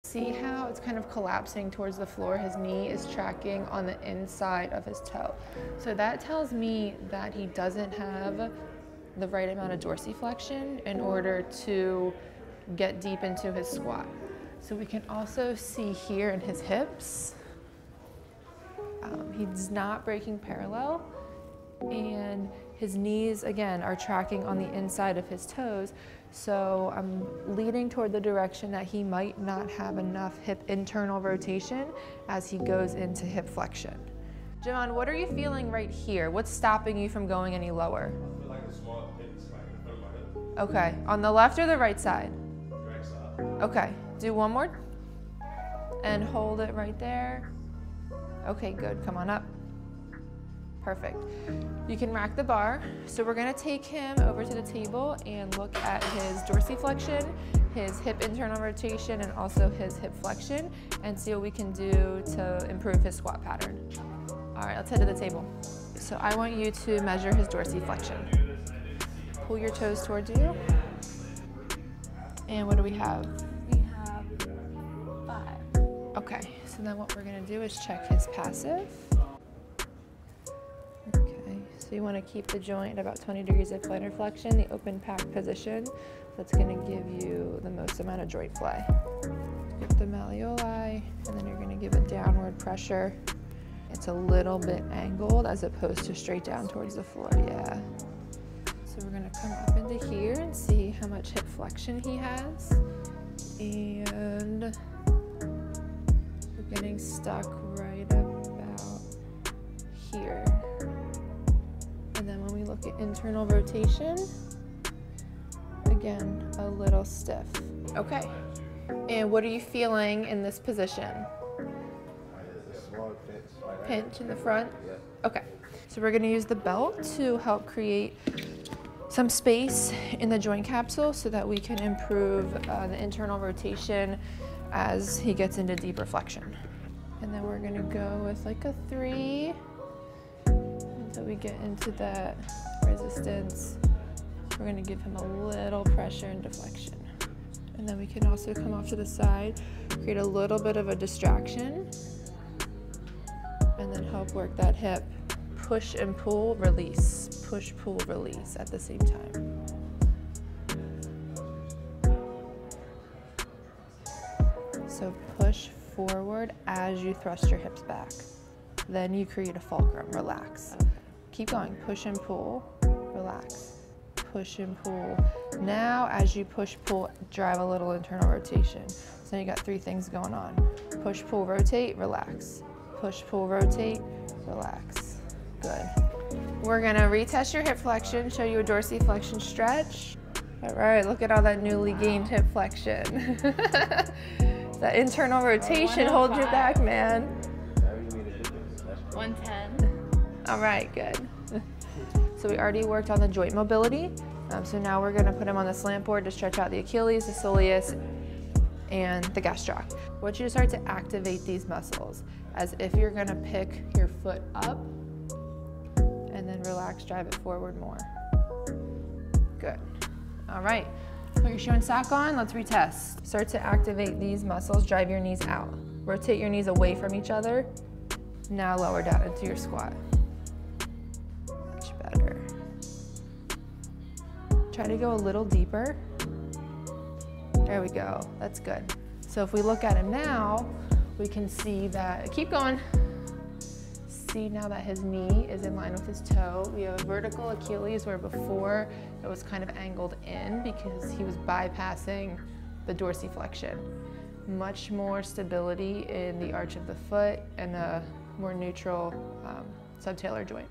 See how it's kind of collapsing towards the floor? His knee is tracking on the inside of his toe. So that tells me that he doesn't have the right amount of dorsiflexion in order to get deep into his squat. So we can also see here in his hips, he's not breaking parallel, and his knees, again, are tracking on the inside of his toes. So I'm leading toward the direction that he might not have enough hip internal rotation as he goes into hip flexion. Javon, what are you feeling right here? What's stopping you from going any lower? I feel like a small pinch like in front of my hip. Okay, on the left or the right side? Right side. Okay, do one more. And hold it right there. Okay, good, come on up. Perfect. You can rack the bar. So we're gonna take him over to the table and look at his dorsiflexion, his hip internal rotation, and also his hip flexion, and see what we can do to improve his squat pattern. All right, let's head to the table. So I want you to measure his dorsiflexion. Pull your toes towards you. And what do we have? We have 5. Okay, so then what we're gonna do is check his passive. Okay, so you wanna keep the joint at about 20 degrees of plantar flexion, the open pack position. That's gonna give you the most amount of joint play. Get the malleoli, and then you're gonna give it downward pressure. It's a little bit angled as opposed to straight down towards the floor, yeah. So we're gonna come up into here and see how much hip flexion he has. And we're getting stuck right about here. And then when we look at internal rotation, again, a little stiff. Okay, and what are you feeling in this position? Pinch in the front? Okay, so we're gonna use the belt to help create some space in the joint capsule so that we can improve the internal rotation as he gets into deeper flexion. And then we're gonna go with like a 3 until we get into that resistance. We're gonna give him a little pressure and deflection. And then we can also come off to the side, create a little bit of a distraction, and then help work that hip. Push and pull, release. Push, pull, release at the same time. So push forward as you thrust your hips back. Then you create a fulcrum, relax. Keep going, push and pull, relax. Push and pull. Now as you push, pull, drive a little internal rotation. So you got 3 things going on. Push, pull, rotate, relax. Push, pull, rotate, relax. Good. We're gonna retest your hip flexion, show you a dorsiflexion stretch. All right, look at all that newly gained hip flexion. That internal rotation holds you back, man. 110. All right, good. So we already worked on the joint mobility. So now we're gonna put him on the slant board to stretch out the Achilles, the soleus, and the gastroc. I want you to start to activate these muscles as if you're gonna pick your foot up and then relax, drive it forward more. Good. All right, put your shoe and sock on, let's retest. Start to activate these muscles, drive your knees out. Rotate your knees away from each other. Now lower down into your squat. Much better. Try to go a little deeper. There we go, that's good. So if we look at him now, we can see that, keep going. See now that his knee is in line with his toe. We have a vertical Achilles where before it was kind of angled in because he was bypassing the dorsiflexion. Much more stability in the arch of the foot and a more neutral subtalar joint.